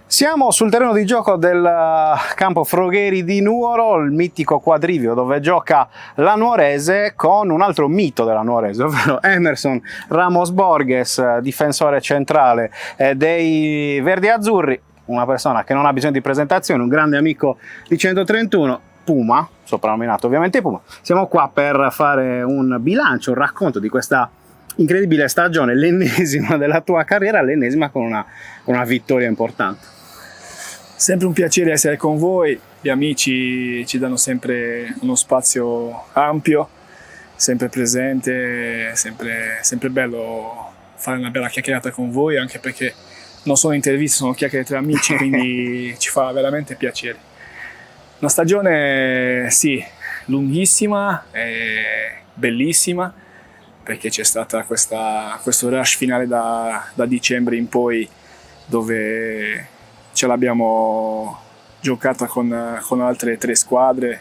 Siamo sul terreno di gioco del campo Frogheri di Nuoro, il mitico quadrivio dove gioca la Nuorese con un altro mito della Nuorese, ovvero Emerson Ramos Borges, difensore centrale dei Verdi Azzurri, una persona che non ha bisogno di presentazione, un grande amico di 131, Puma, soprannominato ovviamente Puma. Siamo qua per fare un bilancio, un racconto di questa incredibile stagione, l'ennesima della tua carriera, l'ennesima con una vittoria importante. Sempre un piacere essere con voi, gli amici ci danno sempre uno spazio ampio, sempre presente, sempre bello fare una bella chiacchierata con voi, anche perché non sono interviste, sono chiacchiere tra amici, quindi ci fa veramente piacere. Una stagione, sì, lunghissima, bellissima, perché c'è stata questo rush finale da dicembre in poi, dove ce l'abbiamo giocata con altre 3 squadre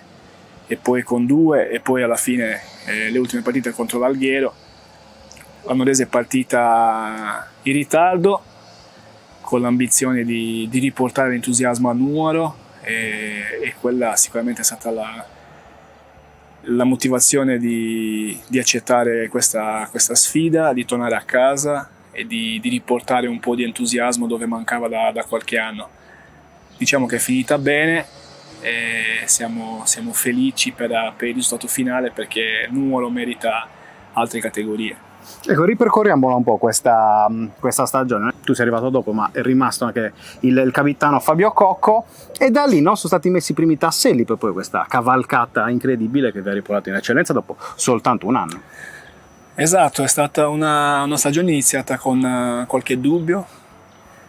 e poi con 2, e poi alla fine le ultime partite contro l'Alghero. La Nuorese è partita in ritardo con l'ambizione di riportare l'entusiasmo a Nuoro, e quella sicuramente è stata la motivazione di accettare questa sfida, di tornare a casa e di riportare un po' di entusiasmo dove mancava da qualche anno. Diciamo che è finita bene e siamo felici per il risultato finale, perché Nuoro merita altre categorie. Ecco, ripercorriamola un po' questa stagione. Tu sei arrivato dopo, ma è rimasto anche il capitano Fabio Cocco, e da lì sono stati messi i primi tasselli per poi questa cavalcata incredibile che vi ha riportato in eccellenza dopo soltanto un anno. Esatto, è stata una stagione iniziata con qualche dubbio,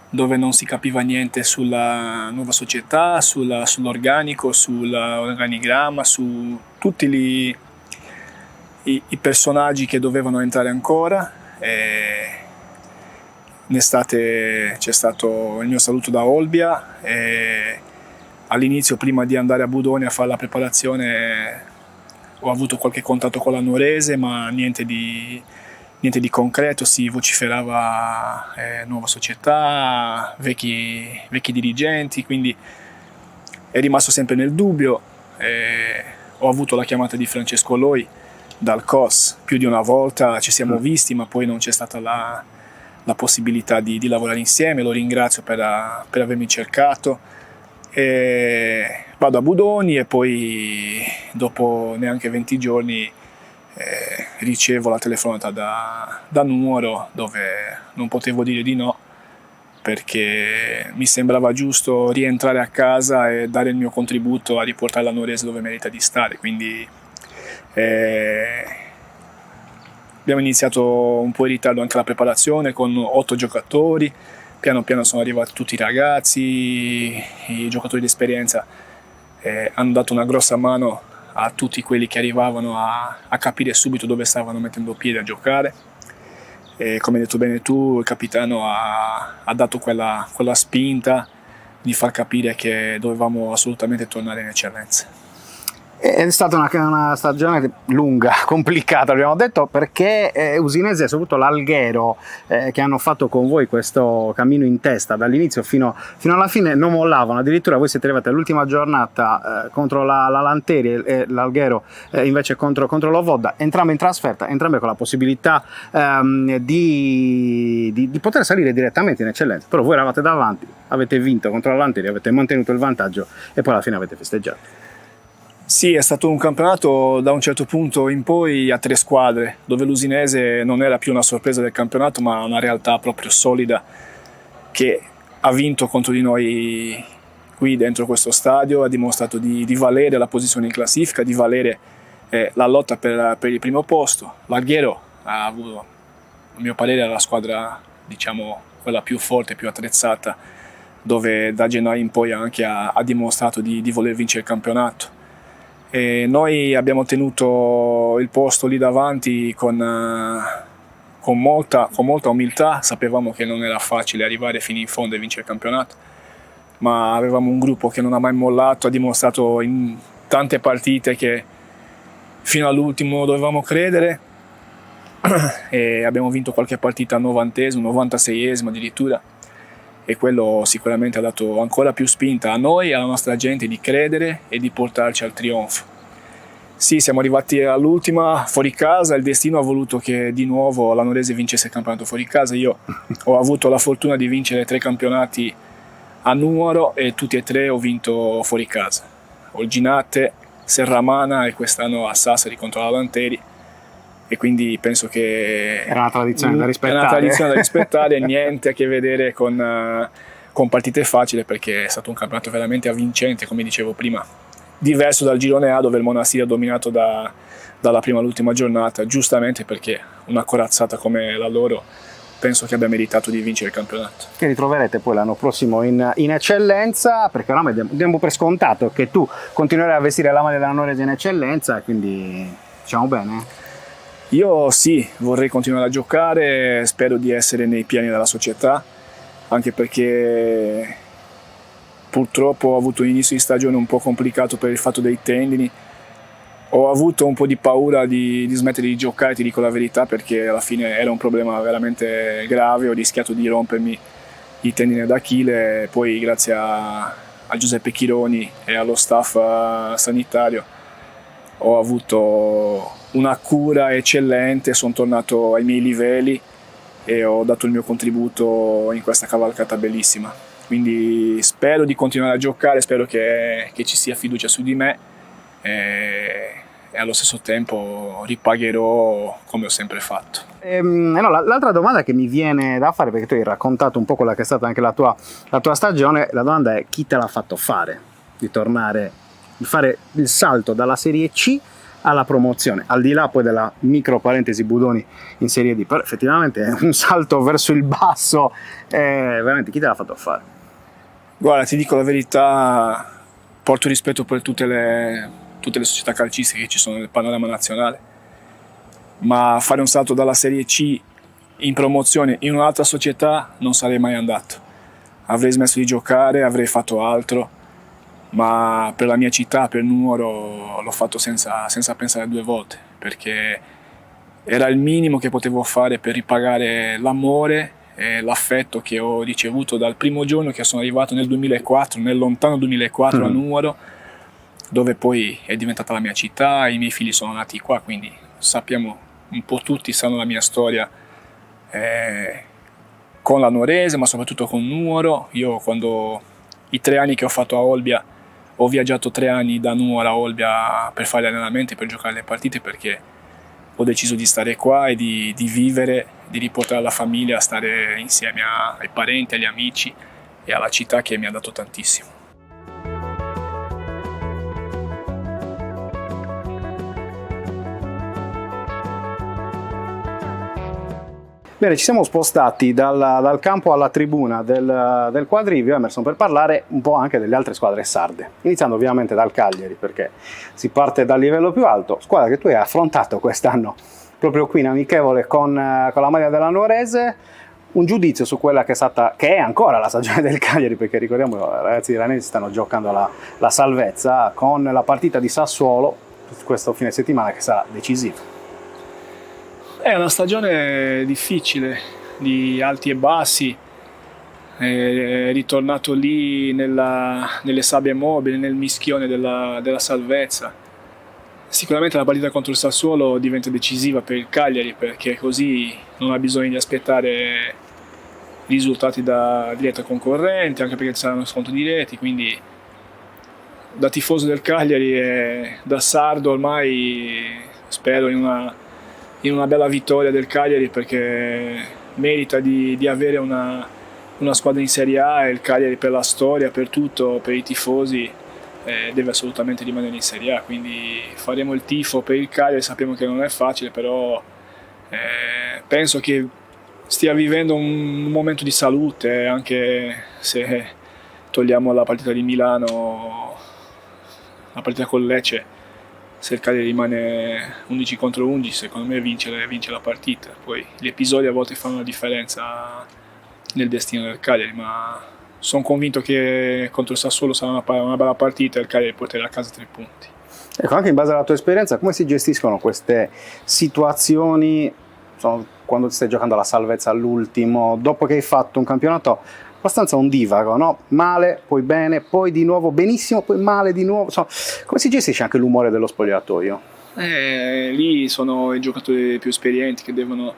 dove non si capiva niente sulla nuova società, sull'organico, sull'organigramma, su tutti i personaggi che dovevano entrare ancora. In estate c'è stato il mio saluto da Olbia, e all'inizio, prima di andare a Budoni a fare la preparazione, ho avuto qualche contatto con la Nuorese, ma niente di concreto. Si vociferava nuova società, vecchi dirigenti, quindi è rimasto sempre nel dubbio. Ho avuto la chiamata di Francesco Loi dal COS più di una volta, ci siamo visti, ma poi non c'è stata la possibilità di lavorare insieme. Lo ringrazio per avermi cercato. Vado a Budoni e poi dopo neanche 20 giorni ricevo la telefonata da Nuoro, dove non potevo dire di no, perché mi sembrava giusto rientrare a casa e dare il mio contributo a riportare la Nuorese dove merita di stare. Quindi abbiamo iniziato un po' in ritardo anche la preparazione con 8 giocatori. Piano piano sono arrivati tutti i ragazzi, i giocatori di esperienza hanno dato una grossa mano a tutti quelli che arrivavano a capire subito dove stavano mettendo piede a giocare. E come hai detto bene tu, il capitano ha dato quella spinta di far capire che dovevamo assolutamente tornare in eccellenza. È stata una stagione lunga, complicata, abbiamo detto, perché Usinese e soprattutto l'Alghero, che hanno fatto con voi questo cammino in testa dall'inizio fino alla fine, non mollavano. Addirittura voi siete arrivati all'ultima giornata contro la Lanteri, e l'Alghero invece contro l'Ovodda, entrambe in trasferta, entrambe con la possibilità di poter salire direttamente in eccellenza. Però voi eravate davanti, avete vinto contro la Lanteri, avete mantenuto il vantaggio e poi alla fine avete festeggiato. Sì, è stato un campionato da un certo punto in poi a 3 squadre, dove l'Usinese non era più una sorpresa del campionato, ma una realtà proprio solida, che ha vinto contro di noi qui dentro questo stadio, ha dimostrato di valere la posizione in classifica, di valere la lotta per il primo posto. L'Alghero ha avuto, a mio parere, la squadra, diciamo, quella più forte, più attrezzata, dove da gennaio in poi anche ha dimostrato di voler vincere il campionato. E noi abbiamo tenuto il posto lì davanti con molta umiltà. Sapevamo che non era facile arrivare fino in fondo e vincere il campionato, ma avevamo un gruppo che non ha mai mollato, ha dimostrato in tante partite che fino all'ultimo dovevamo credere, e abbiamo vinto qualche partita al 90esimo, 96esimo addirittura, e quello sicuramente ha dato ancora più spinta a noi e alla nostra gente di credere e di portarci al trionfo. Sì, siamo arrivati all'ultima fuori casa, il destino ha voluto che di nuovo la Nuorese vincesse il campionato fuori casa. Io ho avuto la fortuna di vincere 3 campionati a Nuoro e tutti e 3 ho vinto fuori casa. Olginate, Serramana e quest'anno a Sassari contro la Lanteri, e quindi penso che era una tradizione da rispettare. È una tradizione da rispettare, niente a che vedere con partite facili, perché è stato un campionato veramente avvincente, come dicevo prima. Diverso dal girone A, dove il Monastir ha dominato dalla prima all'ultima giornata, giustamente, perché una corazzata come la loro penso che abbia meritato di vincere il campionato. Che ritroverete poi l'anno prossimo in eccellenza, perché oramai diamo per scontato che tu continuerai a vestire la maglia della Nuorese in eccellenza, quindi diciamo bene? Io sì, vorrei continuare a giocare, spero di essere nei piani della società, anche perché purtroppo ho avuto un inizio di stagione un po' complicato per il fatto dei tendini. Ho avuto un po' di paura di smettere di giocare, ti dico la verità, perché alla fine era un problema veramente grave, ho rischiato di rompermi i tendini d'Achille. Poi grazie a Giuseppe Chironi e allo staff sanitario ho avuto una cura eccellente, sono tornato ai miei livelli e ho dato il mio contributo in questa cavalcata bellissima. Quindi spero di continuare a giocare, spero che ci sia fiducia su di me e allo stesso tempo ripagherò come ho sempre fatto. No, l'altra domanda che mi viene da fare, perché tu hai raccontato un po' quella che è stata anche la tua stagione, la domanda è: chi te l'ha fatto fare di fare il salto dalla Serie C alla promozione, al di là poi della micro parentesi Budoni in Serie D? Però effettivamente è un salto verso il basso, veramente chi te l'ha fatto fare? Guarda, ti dico la verità, porto rispetto per tutte le società calcistiche che ci sono nel panorama nazionale, ma fare un salto dalla Serie C in promozione in un'altra società non sarei mai andato. Avrei smesso di giocare, avrei fatto altro, ma per la mia città, per Nuoro, l'ho fatto senza pensare 2 volte, perché era il minimo che potevo fare per ripagare l'amore e l'affetto che ho ricevuto dal primo giorno che sono arrivato nel 2004, nel lontano 2004 a Nuoro, dove poi è diventata la mia città, i miei figli sono nati qua, quindi sappiamo un po' tutti, sanno la mia storia con la Nuorese, ma soprattutto con Nuoro. Io quando i 3 anni che ho fatto a Olbia, ho viaggiato 3 anni da Nuoro a Olbia per fare gli allenamenti, per giocare le partite, perché ho deciso di stare qua e di vivere, di riportare la famiglia a stare insieme ai parenti, agli amici e alla città che mi ha dato tantissimo. Bene, ci siamo spostati dal campo alla tribuna del quadrivio, Emerson, per parlare un po' anche delle altre squadre sarde, iniziando ovviamente dal Cagliari, perché si parte dal livello più alto, squadra che tu hai affrontato quest'anno proprio qui in amichevole con la maglia della Nuorese. Un giudizio su quella che è ancora la stagione del Cagliari, perché ricordiamo, i ragazzi di Ranesi stanno giocando la salvezza, con la partita di Sassuolo questo fine settimana che sarà decisiva. È una stagione difficile, di alti e bassi, è ritornato lì nelle sabbie mobili, nel mischione della salvezza. Sicuramente la partita contro il Sassuolo diventa decisiva per il Cagliari, perché così non ha bisogno di aspettare risultati da diretta concorrente, anche perché ci saranno scontri diretti, quindi da tifoso del Cagliari e da sardo ormai spero in una bella vittoria del Cagliari, perché merita di avere una squadra in Serie A, e il Cagliari, per la storia, per tutto, per i tifosi, deve assolutamente rimanere in Serie A, quindi faremo il tifo per il Cagliari. Sappiamo che non è facile, però penso che stia vivendo un momento di salute, anche se togliamo la partita di Milano, la partita con Lecce. Se il Cagliari rimane 11 contro 11, secondo me vince la partita. Poi gli episodi a volte fanno la differenza nel destino del Cagliari, ma sono convinto che contro il Sassuolo sarà una bella partita e il Cagliari porterà a casa 3 punti. Ecco, anche in base alla tua esperienza, come si gestiscono queste situazioni, quando ti stai giocando la salvezza all'ultimo, dopo che hai fatto un campionato abbastanza ondivago, no? Male, poi bene, poi di nuovo benissimo, poi male di nuovo. Insomma, come si gestisce anche l'umore dello spogliatoio? Lì sono i giocatori più esperienti che devono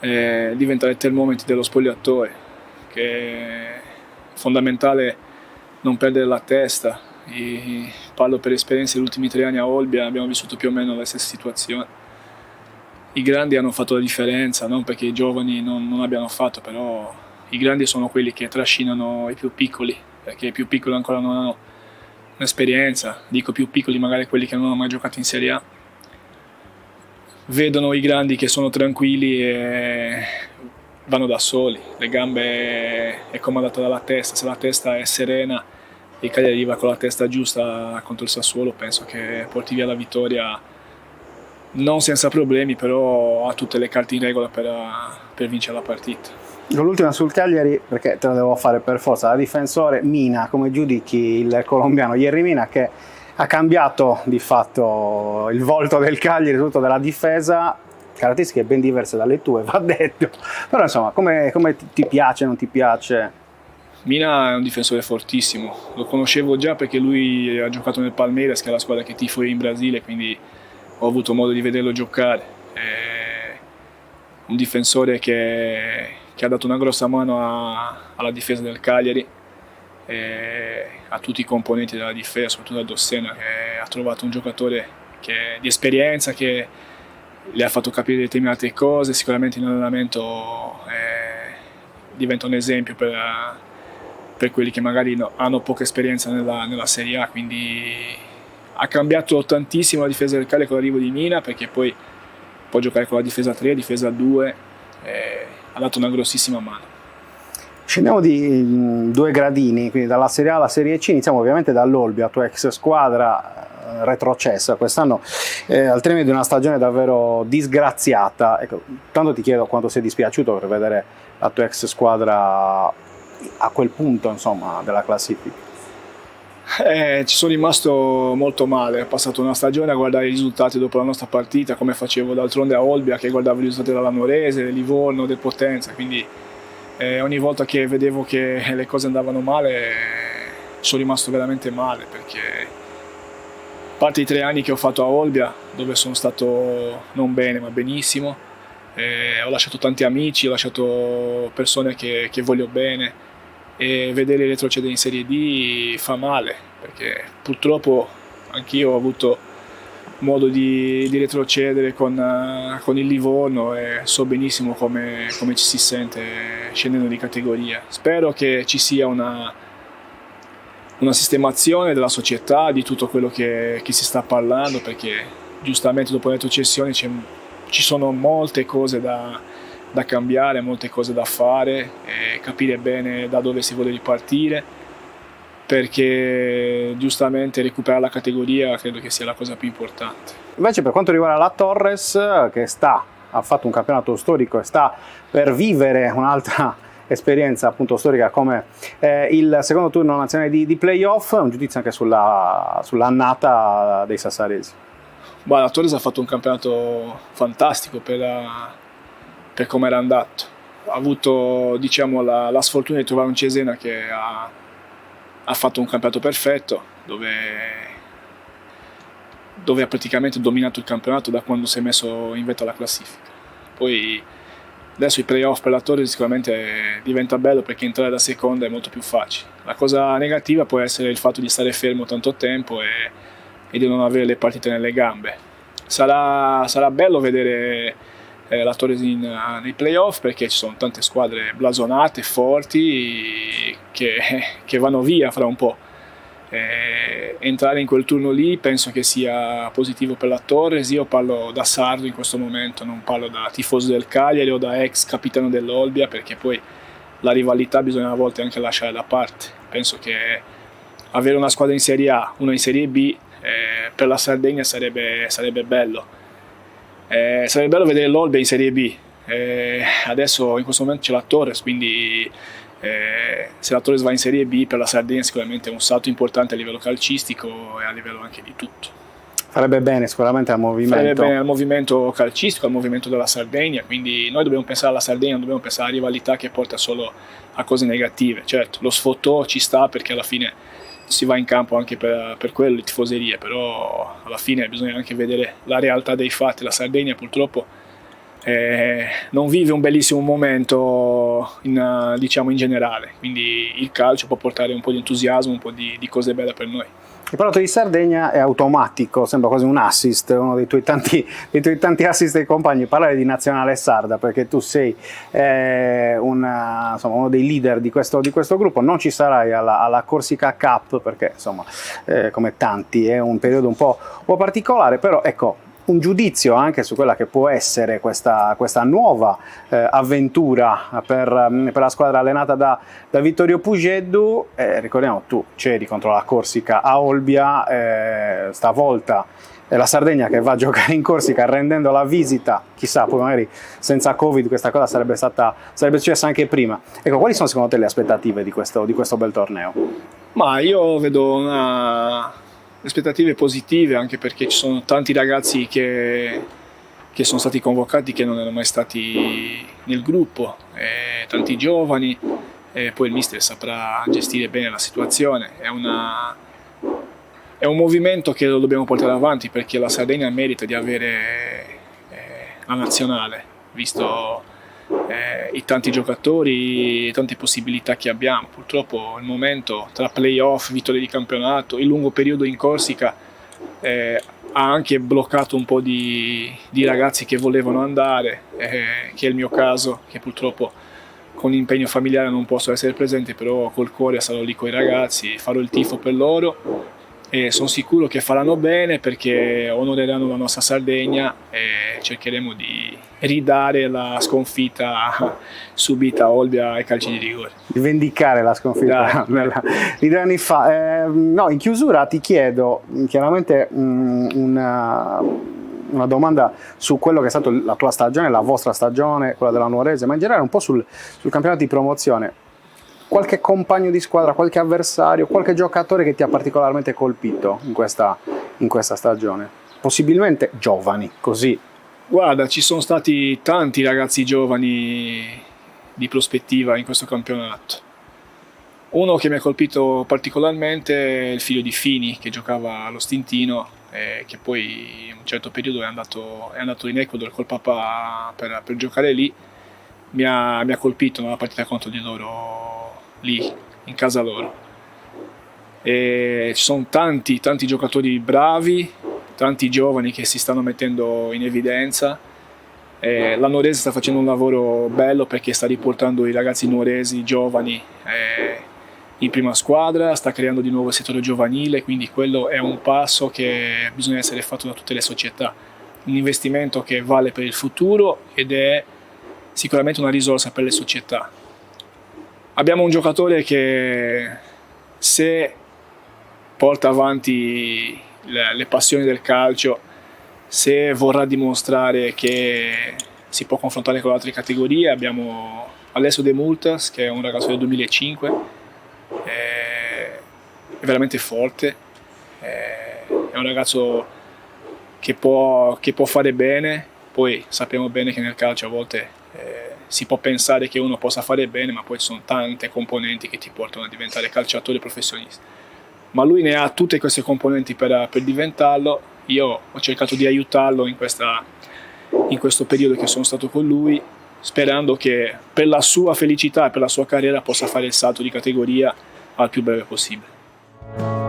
diventare termometri dello spogliatoio, che è fondamentale non perdere la testa. Parlo per esperienza, negli ultimi 3 anni a Olbia abbiamo vissuto più o meno la stessa situazione. I grandi hanno fatto la differenza, non perché i giovani non abbiano fatto, però i grandi sono quelli che trascinano i più piccoli, perché i più piccoli ancora non hanno un'esperienza, dico più piccoli magari quelli che non hanno mai giocato in Serie A. Vedono i grandi che sono tranquilli e vanno da soli, le gambe è comandata dalla testa, se la testa è serena e il Cagliari arriva con la testa giusta contro il Sassuolo, penso che porti via la vittoria non senza problemi, però ha tutte le carte in regola per vincere la partita. L'ultima sul Cagliari, perché te la devo fare per forza, la difensore Mina, come giudichi il colombiano Yerry Mina, che ha cambiato di fatto il volto del Cagliari, tutto della difesa, caratteristiche ben diverse dalle tue, va detto, però insomma, come ti piace, non ti piace? Mina è un difensore fortissimo, lo conoscevo già perché lui ha giocato nel Palmeiras, che è la squadra che tifo in Brasile, quindi ho avuto modo di vederlo giocare. È un difensore che ha dato una grossa mano alla difesa del Cagliari, a tutti i componenti della difesa, soprattutto a Dossena, che ha trovato un giocatore di esperienza, che le ha fatto capire determinate cose, sicuramente in allenamento diventa un esempio per quelli che magari hanno poca esperienza nella Serie A, quindi ha cambiato tantissimo la difesa del Cagliari con l'arrivo di Mina, perché poi può giocare con la difesa 3, difesa 2, ha dato una grossissima mano. Scendiamo di 2 gradini, quindi dalla Serie A alla Serie C, iniziamo ovviamente dall'Olbia, tua ex squadra retrocessa quest'anno, al termine di una stagione davvero disgraziata. Ecco, tanto ti chiedo quanto sei dispiaciuto per vedere la tua ex squadra a quel punto, insomma, della classifica. Ci sono rimasto molto male, ho passato una stagione a guardare i risultati dopo la nostra partita, come facevo d'altronde a Olbia, che guardavo i risultati della Nuorese, del Livorno, del Potenza, quindi ogni volta che vedevo che le cose andavano male sono rimasto veramente male, perché a parte i 3 anni che ho fatto a Olbia, dove sono stato non bene ma benissimo, ho lasciato tanti amici, ho lasciato persone che voglio bene, e vedere retrocedere in Serie D fa male, perché purtroppo anch'io ho avuto modo di retrocedere con il Livorno e so benissimo come ci si sente scendendo di categoria. Spero che ci sia una sistemazione della società, di tutto quello che si sta parlando, perché giustamente dopo la retrocessione ci sono molte cose da cambiare, molte cose da fare, e capire bene da dove si vuole ripartire, perché giustamente recuperare la categoria credo che sia la cosa più importante. Invece per quanto riguarda la Torres, che ha fatto un campionato storico e sta per vivere un'altra esperienza appunto storica come il secondo turno nazionale di playoff, un giudizio anche sull'annata dei sassaresi. La Torres ha fatto un campionato fantastico per come era andato. Ha avuto, diciamo, la sfortuna di trovare un Cesena che ha fatto un campionato perfetto, dove ha praticamente dominato il campionato da quando si è messo in vetta alla classifica. Poi adesso i playoff per la Torre sicuramente diventa bello, perché entrare da seconda è molto più facile. La cosa negativa può essere il fatto di stare fermo tanto tempo e di non avere le partite nelle gambe. Sarà bello vedere la Torre nei playoff, perché ci sono tante squadre blasonate, forti, che vanno via fra un po'. Entrare in quel turno lì penso che sia positivo per la Torres. Io parlo da sardo in questo momento, non parlo da tifoso del Cagliari o da ex capitano dell'Olbia, perché poi la rivalità bisogna a volte anche lasciare da parte. Penso che avere una squadra in Serie A, una in Serie B, per la Sardegna sarebbe bello. Sarebbe bello vedere l'Olbia in Serie B. Adesso in questo momento c'è la Torres, quindi se la Torres va in Serie B per la Sardegna sicuramente è un salto importante a livello calcistico e a livello anche di tutto. Farebbe bene sicuramente al movimento. Farebbe bene al movimento calcistico, al movimento della Sardegna, quindi noi dobbiamo pensare alla Sardegna, non dobbiamo pensare alla rivalità che porta solo a cose negative. Certo, lo sfottò ci sta perché alla fine si va in campo anche per quello, le tifoserie, però alla fine bisogna anche vedere la realtà dei fatti. La Sardegna purtroppo non vive un bellissimo momento diciamo in generale, quindi il calcio può portare un po' di entusiasmo, un po' di cose belle per noi. Il prodotto di Sardegna è automatico, sembra quasi un assist, uno dei tuoi tanti assist ai compagni, parlare di nazionale sarda, perché tu sei insomma, uno dei leader di questo gruppo. Non ci sarai alla Corsica Cup perché insomma, come tanti è un periodo un po' particolare, però ecco, un giudizio anche su quella che può essere questa nuova avventura per la squadra allenata da Vittorio Pugeddu. Ricordiamo, tu c'eri contro la Corsica a Olbia, stavolta è la Sardegna che va a giocare in Corsica rendendo la visita, chissà, poi magari senza Covid questa cosa sarebbe successa anche prima. Ecco, quali sono secondo te le aspettative di questo bel torneo? Ma io vedo aspettative positive, anche perché ci sono tanti ragazzi che sono stati convocati che non erano mai stati nel gruppo, tanti giovani, e poi il mister saprà gestire bene la situazione. È un movimento che lo dobbiamo portare avanti, perché la Sardegna merita di avere la nazionale, visto i tanti giocatori, tante possibilità che abbiamo. Purtroppo il momento tra playoff, vittorie di campionato, il lungo periodo in Corsica ha anche bloccato un po' di ragazzi che volevano andare, che è il mio caso, che purtroppo con l'impegno familiare non posso essere presente, però col cuore sarò lì con i ragazzi, farò il tifo per loro e sono sicuro che faranno bene, perché onoreranno la nostra Sardegna e cercheremo di ridare la sconfitta subita a Olbia ai calci di rigore. Di vendicare la sconfitta di 2 anni fa. No, in chiusura ti chiedo chiaramente una domanda su quello che è stata la tua stagione, la vostra stagione, quella della Nuorese, ma in generale un po' sul campionato di promozione. Qualche compagno di squadra, qualche avversario, qualche giocatore che ti ha particolarmente colpito in questa stagione? Possibilmente giovani, così. Guarda, ci sono stati tanti ragazzi giovani di prospettiva in questo campionato. Uno che mi ha colpito particolarmente è il figlio di Fini, che giocava allo Stintino, che poi in un certo periodo è andato in Ecuador col papà per giocare lì. Mi ha colpito nella partita contro di loro lì, in casa loro. E ci sono tanti giocatori bravi, tanti giovani che si stanno mettendo in evidenza. La Nuorese sta facendo un lavoro bello, perché sta riportando i ragazzi nuoresi giovani in prima squadra, sta creando di nuovo il settore giovanile, quindi quello è un passo che bisogna essere fatto da tutte le società, un investimento che vale per il futuro ed è sicuramente una risorsa per le società. Abbiamo un giocatore che, se porta avanti le passioni del calcio, se vorrà dimostrare che si può confrontare con le altre categorie, abbiamo Alessio De Multas, che è un ragazzo del 2005, è veramente forte, è un ragazzo che può fare bene. Poi sappiamo bene che nel calcio a volte si può pensare che uno possa fare bene, ma poi ci sono tante componenti che ti portano a diventare calciatore professionista. Ma lui ne ha tutte queste componenti per diventarlo. Io ho cercato di aiutarlo in questo periodo che sono stato con lui, sperando che per la sua felicità e per la sua carriera possa fare il salto di categoria al più breve possibile.